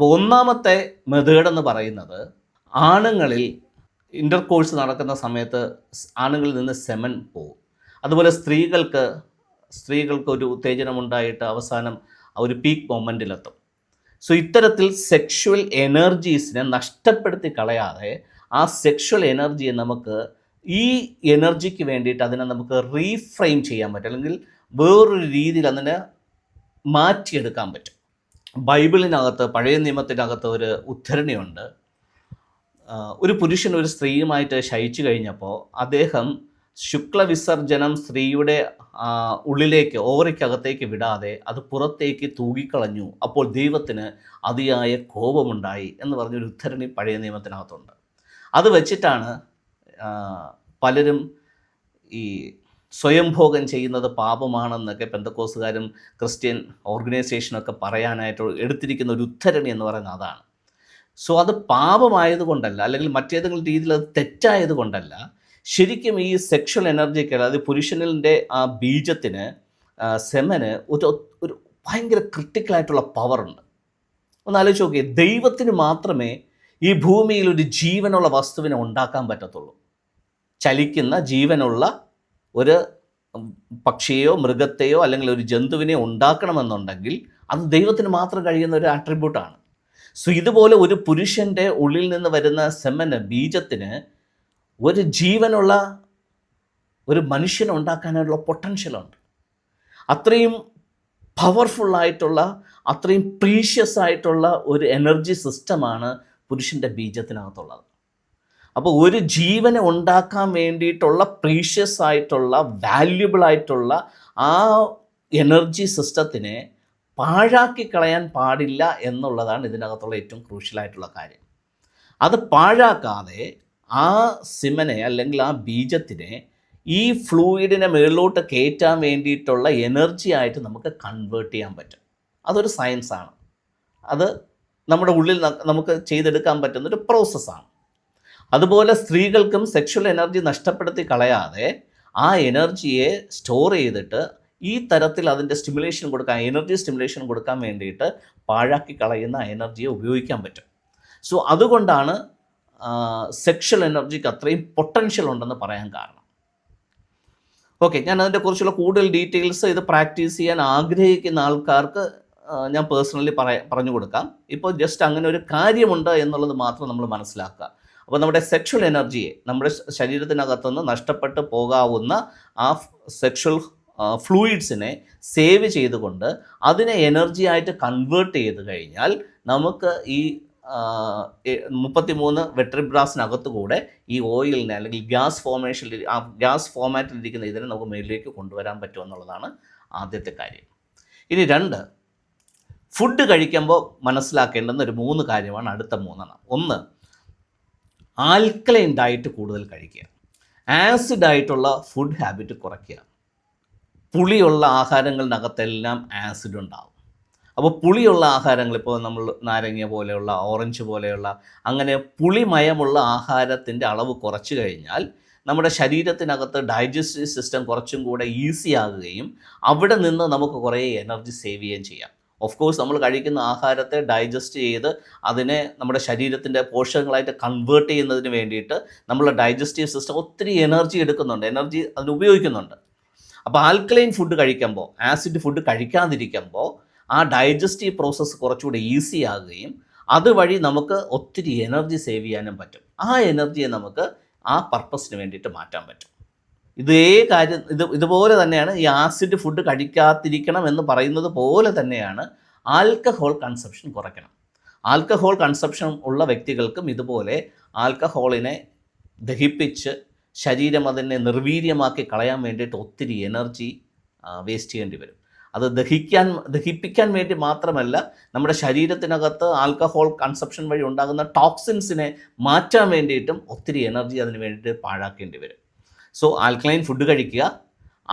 അപ്പോൾ ഒന്നാമത്തെ മെത്തേഡ് എന്ന് പറയുന്നത്, ആണുങ്ങളിൽ ഇൻ്റർകോഴ്സ് നടക്കുന്ന സമയത്ത് ആണുങ്ങളിൽ നിന്ന് സെമൻ പോകും. അതുപോലെ സ്ത്രീകൾക്ക് ഒരു ഉത്തേജനമുണ്ടായിട്ട് അവസാനം ഒരു പീക്ക് മൊമെൻറ്റിലെത്തും. സോ ഇത്തരത്തിൽ സെക്ഷുവൽ എനർജീസിനെ നഷ്ടപ്പെടുത്തി കളയാതെ ആ സെക്ഷുവൽ എനർജിയെ നമുക്ക് ഈ എനർജിക്ക് വേണ്ടിയിട്ട് അതിനെ നമുക്ക് റീഫ്രെയിം ചെയ്യാൻ പറ്റും, അല്ലെങ്കിൽ വേറൊരു രീതിയിൽ അതിനെ മാറ്റിയെടുക്കാൻ പറ്റും. ബൈബിളിനകത്ത്, പഴയ നിയമത്തിനകത്ത് ഒരു ഉദ്ധരണിയുണ്ട്. ഒരു പുരുഷൻ ഒരു സ്ത്രീയുമായിട്ട് ശയിച്ചു കഴിഞ്ഞപ്പോൾ അദ്ദേഹം ശുക്ലവിസർജനം സ്ത്രീയുടെ ഉള്ളിലേക്ക്, ഓവറിക്കകത്തേക്ക് വിടാതെ അത് പുറത്തേക്ക് തൂകിക്കളഞ്ഞു. അപ്പോൾ ദൈവത്തിന് അതിയായ കോപമുണ്ടായി എന്ന് പറഞ്ഞൊരു ഉദ്ധരണി പഴയ നിയമത്തിനകത്തുണ്ട്. അത് വെച്ചിട്ടാണ് പലരും ഈ സ്വയംഭോഗം ചെയ്യുന്നത് പാപമാണെന്നൊക്കെ പെന്തക്കോസുകാരും ക്രിസ്ത്യൻ ഓർഗനൈസേഷനൊക്കെ പറയാനായിട്ട് എടുത്തിരിക്കുന്ന ഒരു ഉദ്ധരണി എന്ന് പറയുന്നത് അതാണ്. സോ അത് പാപമായതുകൊണ്ടല്ല, അല്ലെങ്കിൽ മറ്റേതെങ്കിലും രീതിയിൽ അത് തെറ്റായതുകൊണ്ടല്ല. ശരിക്കും ഈ സെക്ഷൽ എനർജിക്ക്, അതായത് പുരുഷനിൻ്റെ ആ ബീജത്തിന്, സെമന് ഒരു ഭയങ്കര ക്രിട്ടിക്കലായിട്ടുള്ള പവറുണ്ട്. ഒന്ന് ആലോചിച്ച് നോക്കിയേ, ദൈവത്തിന് മാത്രമേ ഈ ഭൂമിയിൽ ഒരു ജീവനുള്ള വസ്തുവിനെ ഉണ്ടാക്കാൻ പറ്റത്തുള്ളൂ. ചലിക്കുന്ന ജീവനുള്ള ഒരു പക്ഷിയെയോ മൃഗത്തെയോ അല്ലെങ്കിൽ ഒരു ജന്തുവിനെ ഉണ്ടാക്കണമെന്നുണ്ടെങ്കിൽ അത് ദൈവത്തിന് മാത്രം കഴിയുന്ന ഒരു ആട്രിബ്യൂട്ടാണ്. സോ ഇതുപോലെ ഒരു പുരുഷൻ്റെ ഉള്ളിൽ നിന്ന് വരുന്ന സെമന്, ബീജത്തിന് ഒരു ജീവനുള്ള ഒരു മനുഷ്യനെ ഉണ്ടാക്കാനുള്ള പൊട്ടൻഷ്യലുണ്ട്. അത്രയും പവർഫുള്ളായിട്ടുള്ള, അത്രയും പ്രീഷ്യസ് ആയിട്ടുള്ള ഒരു എനർജി സിസ്റ്റമാണ് പുരുഷൻ്റെ ബീജത്തിനകത്തുള്ളത്. അപ്പോൾ ഒരു ജീവനെ ഉണ്ടാക്കാൻ വേണ്ടിയിട്ടുള്ള പ്രീഷ്യസ് ആയിട്ടുള്ള, വാല്യുബിൾ ആയിട്ടുള്ള ആ എനർജി സിസ്റ്റത്തിനെ പാഴാക്കി കളയാൻ പാടില്ല എന്നുള്ളതാണ് ഇതിനകത്തുള്ള ഏറ്റവും ക്രൂഷ്യലായിട്ടുള്ള കാര്യം. അത് പാഴാക്കാതെ ആ സിമനെ, അല്ലെങ്കിൽ ആ ബീജത്തിനെ ഈ ഫ്ലൂയിഡിനെ മുകളിലോട്ട് കയറ്റാൻ വേണ്ടിയിട്ടുള്ള എനർജി ആയിട്ട് നമുക്ക് കൺവേർട്ട് ചെയ്യാൻ പറ്റും. അതൊരു സയൻസാണ്. അത് നമ്മുടെ ഉള്ളിൽ നമുക്ക് ചെയ്തെടുക്കാൻ പറ്റുന്നൊരു പ്രോസസ്സാണ്. അതുപോലെ സ്ത്രീകൾക്കും സെക്ഷൽ എനർജി നഷ്ടപ്പെടുത്തി കളയാതെ ആ എനർജിയെ സ്റ്റോർ ചെയ്തിട്ട് ഈ തരത്തിൽ അതിൻ്റെ സ്റ്റിമുലേഷൻ കൊടുക്കാൻ, എനർജി സ്റ്റിമുലേഷൻ കൊടുക്കാൻ വേണ്ടിയിട്ട് പാഴാക്കി കളയുന്ന എനർജിയെ ഉപയോഗിക്കാൻ പറ്റും. സോ അതുകൊണ്ടാണ് സെക്ഷൽ എനർജിക്ക് അത്രയും പൊട്ടൻഷ്യൽ ഉണ്ടെന്ന് പറയാൻ കാരണം. ഓക്കെ, ഞാൻ അതിനെക്കുറിച്ചുള്ള കൂടുതൽ ഡീറ്റെയിൽസ് ഇത് പ്രാക്ടീസ് ചെയ്യാൻ ആഗ്രഹിക്കുന്ന ആൾക്കാർക്ക് ഞാൻ പേഴ്സണലി പറഞ്ഞു കൊടുക്കാം. ഇപ്പോൾ ജസ്റ്റ് അങ്ങനെ ഒരു കാര്യമുണ്ട് എന്നുള്ളത് മാത്രം നമ്മൾ മനസ്സിലാക്കുക. അപ്പോൾ നമ്മുടെ സെക്ഷൽ എനർജിയെ, നമ്മുടെ ശരീരത്തിനകത്തുനിന്ന് നഷ്ടപ്പെട്ടു പോകാവുന്ന ആ സെക്ഷൽ ഫ്ലൂയിഡ്സിനെ സേവ് ചെയ്തുകൊണ്ട് അതിനെ എനർജി ആയിട്ട് കൺവേർട്ട് ചെയ്ത് കഴിഞ്ഞാൽ നമുക്ക് ഈ 33 വെട്രിബ്രാസിനകത്ത് കൂടെ ഈ ഓയിലിനെ, അല്ലെങ്കിൽ ഗ്യാസ് ഫോമാറ്റിലിരിക്കുന്ന ഇതിനെ നമുക്ക് മേലിലേക്ക് കൊണ്ടുവരാൻ പറ്റുമെന്നുള്ളതാണ് ആദ്യത്തെ കാര്യം. ഇനി 2, ഫുഡ് കഴിക്കുമ്പോൾ മനസ്സിലാക്കേണ്ടുന്ന ഒരു 3 കാര്യമാണ് അടുത്ത 3. 1, ആൽക്കലൈൻ ഡയറ്റ് കൂടുതൽ കഴിക്കുക. ആസിഡായിട്ടുള്ള ഫുഡ് ഹാബിറ്റ് കുറയ്ക്കുക. പുളിയുള്ള ആഹാരങ്ങളിനകത്തെല്ലാം ആസിഡ് ഉണ്ടാവും. അപ്പോൾ പുളിയുള്ള ആഹാരങ്ങൾ, ഇപ്പോൾ നമ്മൾ നാരങ്ങ പോലെയുള്ള, ഓറഞ്ച് പോലെയുള്ള അങ്ങനെ പുളിമയമുള്ള ആഹാരത്തിൻ്റെ അളവ് കുറച്ച് കഴിഞ്ഞാൽ നമ്മുടെ ശരീരത്തിനകത്ത് ഡൈജസ്റ്റീവ് സിസ്റ്റം കുറച്ചും കൂടെ ഈസി ആകുകയും അവിടെ നിന്ന് നമുക്ക് കുറേ എനർജി സേവ് ചെയ്യുകയും ചെയ്യാം. ഓഫ് കോഴ്സ് നമ്മൾ കഴിക്കുന്ന ആഹാരത്തെ ഡൈജസ്റ്റ് ചെയ്ത് അതിനെ നമ്മുടെ ശരീരത്തിൻ്റെ പോഷകങ്ങളായിട്ട് കൺവേർട്ട് ചെയ്യുന്നതിന് വേണ്ടിയിട്ട് നമ്മുടെ ഡൈജസ്റ്റീവ് സിസ്റ്റം ഒത്തിരി എനർജി എടുക്കുന്നുണ്ട്, എനർജി അതിന് ഉപയോഗിക്കുന്നുണ്ട്. അപ്പോൾ ആൽക്കലൈൻ ഫുഡ് കഴിക്കുമ്പോൾ, ആസിഡ് ഫുഡ് കഴിക്കാതിരിക്കുമ്പോൾ ആ ഡൈജസ്റ്റീവ് പ്രോസസ്സ് കുറച്ചുകൂടി ഈസി ആകുകയും അതുവഴി നമുക്ക് ഒത്തിരി എനർജി സേവ് ചെയ്യാനും പറ്റും. ആ എനർജിയെ നമുക്ക് ആ പർപ്പസിന് വേണ്ടിയിട്ട് മാറ്റാൻ പറ്റും. ഇതേ കാര്യം ഇതുപോലെ തന്നെയാണ് ഈ ആസിഡ് ഫുഡ് കഴിക്കാതിരിക്കണം എന്ന് പറയുന്നത് പോലെ തന്നെയാണ് ആൽക്കഹോൾ കൺസപ്ഷൻ കുറയ്ക്കണം. ആൽക്കഹോൾ കൺസപ്ഷൻ ഉള്ള വ്യക്തികൾക്കും ഇതുപോലെ ആൽക്കഹോളിനെ ദഹിപ്പിച്ച് ശരീരം അതിനെ നിർവീര്യമാക്കി കളയാൻ വേണ്ടിയിട്ട് ഒത്തിരി എനർജി വേസ്റ്റ് ചെയ്യേണ്ടി വരും. അത് ദഹിപ്പിക്കാൻ വേണ്ടി മാത്രമല്ല, നമ്മുടെ ശരീരത്തിനകത്ത് ആൽക്കഹോൾ കൺസപ്ഷൻ വഴി ഉണ്ടാകുന്ന ടോക്സിൻസിനെ മാറ്റാൻ വേണ്ടിയിട്ടും ഒത്തിരി എനർജി അതിന് വേണ്ടിയിട്ട് പാഴാക്കേണ്ടി വരും. സോ ആൽക്കലൈൻ ഫുഡ് കഴിക്കുക,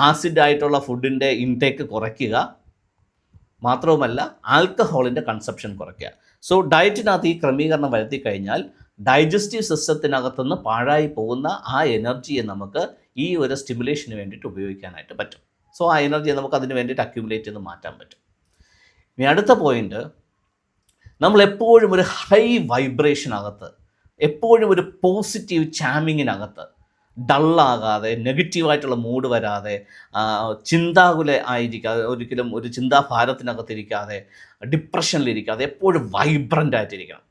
ആസിഡ് ആയിട്ടുള്ള ഫുഡിൻ്റെ ഇൻടേക്ക് കുറയ്ക്കുക, മാത്രവുമല്ല ആൽക്കഹോളിൻ്റെ കൺസപ്ഷൻ കുറയ്ക്കുക. സോ ഡയറ്റിനകത്ത് ഈ ക്രമീകരണം വരുത്തി കഴിഞ്ഞാൽ ഡൈജസ്റ്റീവ് സിസ്റ്റത്തിനകത്തുനിന്ന് പാഴായി പോകുന്ന ആ എനർജിയെ നമുക്ക് ഈ ഒരു സ്റ്റിമുലേഷന് വേണ്ടിയിട്ട് ഉപയോഗിക്കാനായിട്ട് പറ്റും. സോ ആ എനർജിയെ നമുക്ക് അതിന് വേണ്ടിയിട്ട് അക്യുമുലേറ്റ് ചെയ്ത് മാറ്റാൻ പറ്റും. ഇനി അടുത്ത പോയിൻ്റ്, നമ്മളെപ്പോഴും ഒരു ഹൈ വൈബ്രേഷനകത്ത്, എപ്പോഴും ഒരു പോസിറ്റീവ് ചാമിങ്ങിനകത്ത്, ഡള്ളാകാതെ, നെഗറ്റീവായിട്ടുള്ള മൂഡ് വരാതെ, ചിന്താകുല ആയിരിക്കാതെ, ഒരിക്കലും ഒരു ചിന്താഭാരത്തിനകത്തിരിക്കാതെ, ഡിപ്രഷനിലിരിക്കാതെ, എപ്പോഴും വൈബ്രൻ്റ് ആയിട്ടിരിക്കണം.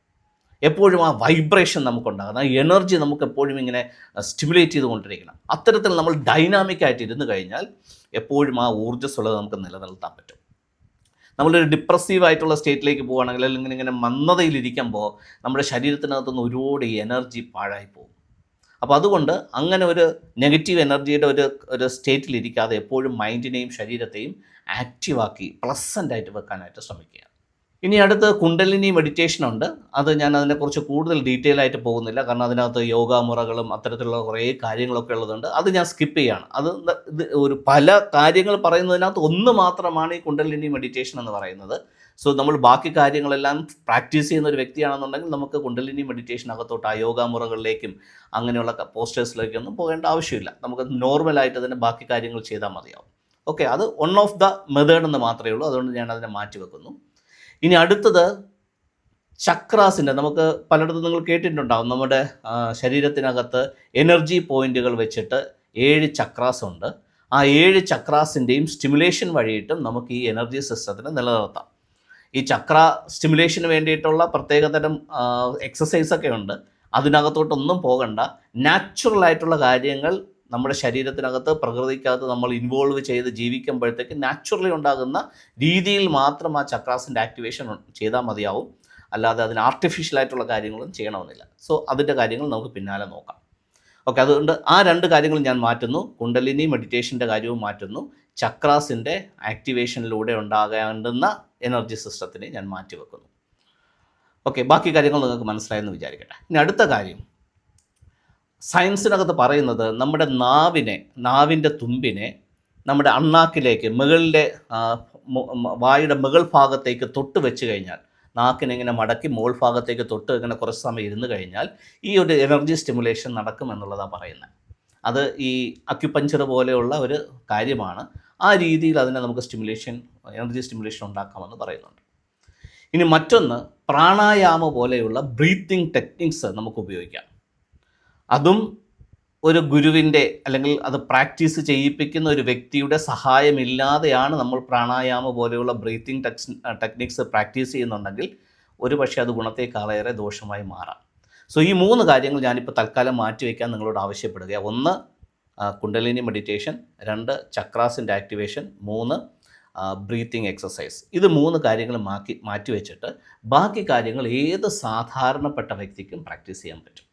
എപ്പോഴും ആ വൈബ്രേഷൻ നമുക്കുണ്ടാകുന്ന ആ എനർജി നമുക്ക് എപ്പോഴും ഇങ്ങനെ സ്റ്റിമുലേറ്റ് ചെയ്തുകൊണ്ടിരിക്കണം. അത്തരത്തിൽ നമ്മൾ ഡൈനാമിക് ആയിട്ട് ഇരുന്ന് കഴിഞ്ഞാൽ എപ്പോഴും ആ ഊർജ്ജസ്വലത നമുക്ക് നിലനിർത്താൻ പറ്റും. നമ്മളൊരു ഡിപ്രസീവ് ആയിട്ടുള്ള സ്റ്റേറ്റിലേക്ക് പോവുകയാണെങ്കിൽ, അല്ലെങ്കിൽ ഇങ്ങനെ മന്ദതയിലിരിക്കുമ്പോൾ നമ്മുടെ ശരീരത്തിനകത്തുനിന്ന് ഒരുപാട് എനർജി പാഴായി പോകും. അപ്പോൾ അതുകൊണ്ട് അങ്ങനെ ഒരു നെഗറ്റീവ് എനർജിയുടെ ഒരു സ്റ്റേറ്റിലിരിക്കാതെ എപ്പോഴും മൈൻഡിനെയും ശരീരത്തെയും ആക്റ്റീവാക്കി പ്ലസൻ്റായിട്ട് വെക്കാനായിട്ട് ശ്രമിക്കുക. ഇനി അടുത്ത് കുണ്ടലിനി മെഡിറ്റേഷൻ ഉണ്ട്. അത് ഞാൻ അതിനെക്കുറിച്ച് കൂടുതൽ ഡീറ്റെയിൽ ആയിട്ട് പോകുന്നില്ല, കാരണം അതിനകത്ത് യോഗ മുറകളും അത്തരത്തിലുള്ള കുറേ കാര്യങ്ങളൊക്കെ ഉള്ളതുണ്ട്. അത് ഞാൻ സ്കിപ്പ് ചെയ്യുകയാണ്. ഇത് ഒരു പല കാര്യങ്ങൾ പറയുന്നതിനകത്ത് ഒന്ന് മാത്രമാണ് ഈ കുണ്ടലിനി മെഡിറ്റേഷൻ എന്ന് പറയുന്നത്. സോ നമ്മൾ ബാക്കി കാര്യങ്ങളെല്ലാം പ്രാക്ടീസ് ചെയ്യുന്ന ഒരു വ്യക്തിയാണെന്നുണ്ടെങ്കിൽ നമുക്ക് കുണ്ടലിനി മെഡിറ്റേഷനകത്തോട്ട് ആ യോഗ മുറകളിലേക്കും അങ്ങനെയുള്ള പോസ്റ്റേഴ്സിലേക്കൊന്നും പോകേണ്ട ആവശ്യമില്ല. നമുക്ക് നോർമലായിട്ട് അതിൻ്റെ ബാക്കി കാര്യങ്ങൾ ചെയ്താൽ മതിയാവും. ഓക്കെ, അത് വൺ ഓഫ് ദ മെത്തേഡ് എന്ന് മാത്രമേ ഉള്ളൂ. അതുകൊണ്ട് ഞാൻ അതിനെ മാറ്റി വെക്കുന്നു. ഇനി അടുത്തത് ചക്രാസിൻ്റെ, നമുക്ക് പലയിടത്തും നിങ്ങൾ കേട്ടിട്ടുണ്ടാവും, നമ്മുടെ ശരീരത്തിനകത്ത് എനർജി പോയിന്റുകൾ വെച്ചിട്ട് 7 ചക്രാസ് ഉണ്ട്. ആ 7 ചക്രാസിൻ്റെയും സ്റ്റിമുലേഷൻ വഴിയിട്ടും നമുക്ക് ഈ എനർജി സിസ്റ്റത്തിനെ നിലനിർത്താം. ഈ ചക്ര സ്റ്റിമുലേഷന് വേണ്ടിയിട്ടുള്ള പ്രത്യേകതരം എക്സസൈസൊക്കെ ഉണ്ട്. അതിനകത്തോട്ടൊന്നും പോകണ്ട. നാച്ചുറലായിട്ടുള്ള കാര്യങ്ങൾ നമ്മുടെ ശരീരത്തിനകത്ത്, പ്രകൃതിക്കകത്ത് നമ്മൾ ഇൻവോൾവ് ചെയ്ത് ജീവിക്കുമ്പോഴത്തേക്ക് നാച്ചുറലി ഉണ്ടാകുന്ന രീതിയിൽ മാത്രം ആ ചക്രാസിൻ്റെ ആക്ടിവേഷൻ ചെയ്താൽ മതിയാവും. അല്ലാതെ അതിന് ആർട്ടിഫിഷ്യലായിട്ടുള്ള കാര്യങ്ങളും ചെയ്യണമെന്നില്ല. സോ അതിൻ്റെ കാര്യങ്ങൾ നമുക്ക് പിന്നാലെ നോക്കാം. ഓക്കെ, അതുകൊണ്ട് ആ 2 കാര്യങ്ങളും ഞാൻ മാറ്റുന്നു. കുണ്ടലിനി മെഡിറ്റേഷൻ്റെ കാര്യവും മാറ്റുന്നു. ചക്രാസിൻ്റെ ആക്ടിവേഷനിലൂടെ ഉണ്ടാകേണ്ടുന്ന എനർജി സിസ്റ്റത്തിനെ ഞാൻ മാറ്റിവെക്കുന്നു. ഓക്കെ, ബാക്കി കാര്യങ്ങൾ നിങ്ങൾക്ക് മനസ്സിലായെന്ന് വിചാരിക്കട്ടെ. ഇനി അടുത്ത കാര്യം, സയൻസിനകത്ത് പറയുന്നത് നമ്മുടെ നാവിൻ്റെ തുമ്പിനെ നമ്മുടെ അണ്ണാക്കിലേക്ക്, മുകളിലെ വായുടെ മുകൾ ഭാഗത്തേക്ക് തൊട്ട് വെച്ച് കഴിഞ്ഞാൽ, നാക്കിനെങ്ങനെ മടക്കി മുകൾ ഭാഗത്തേക്ക് തൊട്ട് ഇങ്ങനെ കുറച്ച് സമയം ഇരുന്ന് കഴിഞ്ഞാൽ ഈ ഒരു എനർജി സ്റ്റിമുലേഷൻ നടക്കുമെന്നുള്ളതാണ് പറയുന്നത്. അത് ഈ അക്യുപഞ്ചർ പോലെയുള്ള ഒരു കാര്യമാണ്. ആ രീതിയിൽ അതിനെ നമുക്ക് എനർജി സ്റ്റിമുലേഷൻ ഉണ്ടാക്കാമെന്ന് പറയുന്നുണ്ട്. ഇനി മറ്റൊന്ന്, പ്രാണായാമ പോലെയുള്ള ബ്രീത്തിങ് ടെക്നിക്സ് നമുക്ക് ഉപയോഗിക്കാം. അതും ഒരു ഗുരുവിൻ്റെ, അല്ലെങ്കിൽ അത് പ്രാക്ടീസ് ചെയ്യിപ്പിക്കുന്ന ഒരു വ്യക്തിയുടെ സഹായമില്ലാതെയാണ് നമ്മൾ പ്രാണായാമ പോലെയുള്ള ബ്രീത്തിങ് ടെക്നിക്സ് പ്രാക്ടീസ് ചെയ്യുന്നുണ്ടെങ്കിൽ ഒരു പക്ഷേ അത് ഗുണത്തേക്കാളേറെ ദോഷമായി മാറാം. സോ ഈ 3 കാര്യങ്ങൾ ഞാനിപ്പോൾ തൽക്കാലം മാറ്റിവെക്കാൻ നിങ്ങളോട് ആവശ്യപ്പെടുക. 1 കുണ്ടലിനി മെഡിറ്റേഷൻ, 2 ചക്രാസിൻ്റെ ആക്ടിവേഷൻ, 3 ബ്രീത്തിങ് എക്സസൈസ്. ഇത് 3 കാര്യങ്ങൾ മാറ്റിവെച്ചിട്ട് ബാക്കി കാര്യങ്ങൾ ഏത് സാധാരണപ്പെട്ട വ്യക്തിക്കും പ്രാക്ടീസ് ചെയ്യാൻ പറ്റും.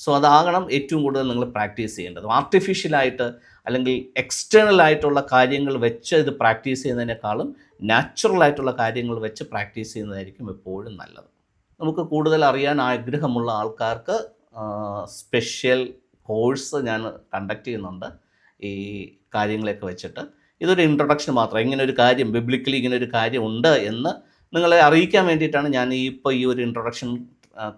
സോ അതാകണം ഏറ്റവും കൂടുതൽ നിങ്ങൾ പ്രാക്ടീസ് ചെയ്യേണ്ടത്. ആർട്ടിഫിഷ്യലായിട്ട് അല്ലെങ്കിൽ എക്സ്റ്റേണലായിട്ടുള്ള കാര്യങ്ങൾ വെച്ച് ഇത് പ്രാക്ടീസ് ചെയ്യുന്നതിനേക്കാളും നാച്ചുറലായിട്ടുള്ള കാര്യങ്ങൾ വെച്ച് പ്രാക്ടീസ് ചെയ്യുന്നതായിരിക്കും എപ്പോഴും നല്ലത്. നമുക്ക് കൂടുതൽ അറിയാൻ ആഗ്രഹമുള്ള ആൾക്കാർക്ക് സ്പെഷ്യൽ കോഴ്സ് ഞാൻ കണ്ടക്ട് ചെയ്യുന്നുണ്ട് ഈ കാര്യങ്ങളൊക്കെ വെച്ചിട്ട്. ഇതൊരു ഇൻട്രൊഡക്ഷൻ മാത്രം. ഇങ്ങനെ ഒരു കാര്യം, ബിബ്ലിക്കലി ഇങ്ങനെ ഒരു കാര്യം ഉണ്ട് എന്ന് നിങ്ങളെ അറിയിക്കാൻ വേണ്ടിയിട്ടാണ് ഞാൻ ഇപ്പോൾ ഈ ഒരു ഇൻട്രൊഡക്ഷൻ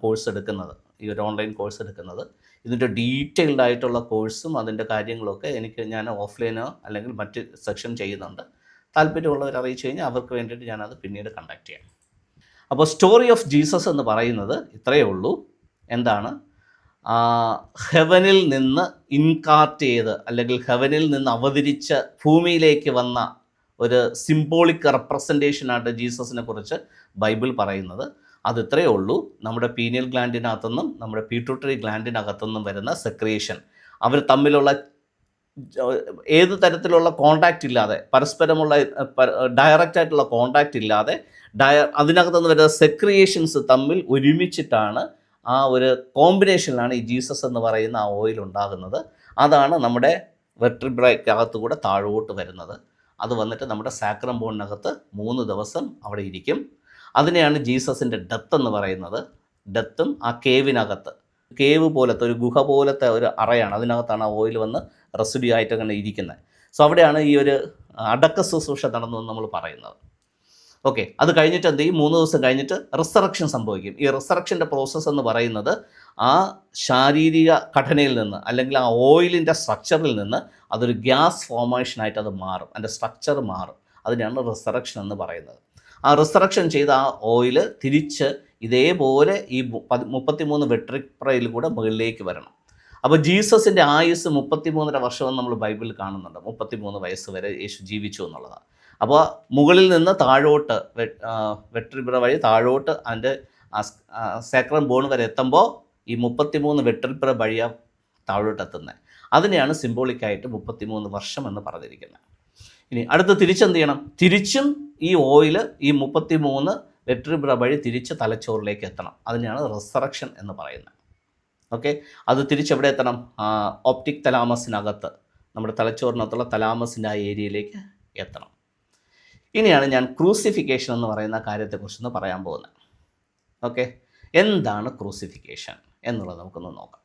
കോഴ്സ് എടുക്കുന്നത്, ഈ ഒരു ഓൺലൈൻ കോഴ്സ് എടുക്കുന്നത്. ഇതിൻ്റെ ഡീറ്റെയിൽഡ് ആയിട്ടുള്ള കോഴ്സും അതിൻ്റെ കാര്യങ്ങളൊക്കെ ഞാൻ ഓഫ്ലൈനോ അല്ലെങ്കിൽ മറ്റ് സെക്ഷൻ ചെയ്യുന്നുണ്ട്. താല്പര്യമുള്ളവർ അറിയിച്ചു കഴിഞ്ഞാൽ അവർക്ക് വേണ്ടിയിട്ട് ഞാനത് പിന്നീട് കണ്ടക്ട് ചെയ്യാം. അപ്പോൾ സ്റ്റോറി ഓഫ് ജീസസ് എന്ന് പറയുന്നത് ഇത്രയേ ഉള്ളൂ. എന്താണ്? ഹെവനിൽ നിന്ന് ഇൻകാർട്ട് ചെയ്ത്, അല്ലെങ്കിൽ ഹെവനിൽ നിന്ന് അവതരിച്ച് ഭൂമിയിലേക്ക് വന്ന ഒരു സിംബോളിക് റെപ്രസെൻറ്റേഷനായിട്ട് ജീസസിനെ കുറിച്ച് ബൈബിൾ പറയുന്നത്. അത് ഇത്രയേ ഉള്ളൂ. നമ്മുടെ പീനിയൽ ഗ്ലാൻഡിനകത്തുനിന്നും നമ്മുടെ പീട്യൂട്ടറി ഗ്ലാൻഡിനകത്തുനിന്നും വരുന്ന സെക്രിയേഷൻ, അവർ തമ്മിലുള്ള ഏത് തരത്തിലുള്ള കോണ്ടാക്റ്റ് ഇല്ലാതെ, പരസ്പരമുള്ള ഡയറക്റ്റായിട്ടുള്ള കോണ്ടാക്റ്റ് ഇല്ലാതെ അതിനകത്തുനിന്ന് വരുന്ന സെക്രിയേഷൻസ് തമ്മിൽ ഒരുമിച്ചിട്ടാണ്, ആ ഒരു കോമ്പിനേഷനിലാണ് ഈ ജീസസ് എന്ന് പറയുന്ന ആ ഓയിൽ ഉണ്ടാകുന്നത്. അതാണ് നമ്മുടെ വെർട്ടിബ്രയ്ക്കകത്ത് കൂടെ താഴോട്ട് വരുന്നത്. അത് വന്നിട്ട് നമ്മുടെ സാക്രം ബോണിനകത്ത് 3 ദിവസം അവിടെ ഇരിക്കും. അതിനെയാണ് ജീസസിൻ്റെ ഡെത്ത് എന്ന് പറയുന്നത്. ഡെത്തും ആ കേവ് പോലത്തെ ഒരു ഗുഹ പോലത്തെ ഒരു അറയാണ്, അതിനകത്താണ് ആ ഓയിൽ വന്ന് റെസിഡ്യൂ ആയിട്ട് അങ്ങനെ ഇരിക്കുന്നത്. സോ അവിടെയാണ് ഈ ഒരു അടക്ക ശുശ്രൂഷ നടന്നതെന്ന് നമ്മൾ പറയുന്നത്. ഓക്കെ, അത് കഴിഞ്ഞിട്ട് എന്ത് ചെയ്യും? 3 ദിവസം കഴിഞ്ഞിട്ട് റിസറക്ഷൻ സംഭവിക്കും. ഈ റിസറക്ഷൻ്റെ പ്രോസസ്സ് എന്ന് പറയുന്നത് ആ ശാരീരിക ഘടനയിൽ നിന്ന്, അല്ലെങ്കിൽ ആ ഓയിലിൻ്റെ സ്ട്രക്ചറിൽ നിന്ന് അതൊരു ഗ്യാസ് ഫോർമേഷനായിട്ട് അത് മാറും, അതിൻ്റെ സ്ട്രക്ചർ മാറും. അതിനാണ് റിസറക്ഷൻ എന്ന് പറയുന്നത്. ആ റിസറക്ഷൻ ചെയ്ത ആ ഓയിൽ തിരിച്ച് ഇതേപോലെ ഈ 33 വെട്രിപ്രയിൽ കൂടെ മുകളിലേക്ക് വരണം. അപ്പോൾ ജീസസിൻ്റെ ആയുസ് 33.5 വർഷമെന്ന് നമ്മൾ ബൈബിളിൽ കാണുന്നുണ്ട്. 33 വയസ്സ് വരെ യേശു ജീവിച്ചു എന്നുള്ളതാണ്. അപ്പോൾ മുകളിൽ നിന്ന് താഴോട്ട് വെട്രിപ്ര വഴി താഴോട്ട് അതിൻ്റെ സാക്രം ബോൺ വരെ എത്തുമ്പോൾ ഈ 33 വെട്രിപ്ര വഴിയാണ് താഴോട്ട് എത്തുന്നത്. അതിനെയാണ് സിംബോളിക്കായിട്ട് 33 വർഷം എന്ന് പറഞ്ഞിരിക്കുന്നത്. ഇനി അടുത്ത് തിരിച്ചെന്ത് ചെയ്യണം? തിരിച്ചും ഈ ഓയിൽ ഈ 33 വെട്രിപ്ര വഴി തിരിച്ച് തലച്ചോറിലേക്ക് എത്തണം. അതിനെയാണ് റിസറക്ഷൻ എന്ന് പറയുന്നത്. ഓക്കെ, അത് തിരിച്ചെവിടെ എത്തണം? ഓപ്റ്റിക് തലാമസിനകത്ത്, നമ്മുടെ തലച്ചോറിനകത്തുള്ള തലാമസിൻ്റെ ആ ഏരിയയിലേക്ക് എത്തണം. ഇനിയാണ് ഞാൻ ക്രൂസിഫിക്കേഷൻ എന്ന് പറയുന്ന കാര്യത്തെക്കുറിച്ചൊന്ന് പറയാൻ പോകുന്നത്. ഓക്കെ, എന്താണ് ക്രൂസിഫിക്കേഷൻ എന്നുള്ളത് നമുക്കൊന്ന് നോക്കാം.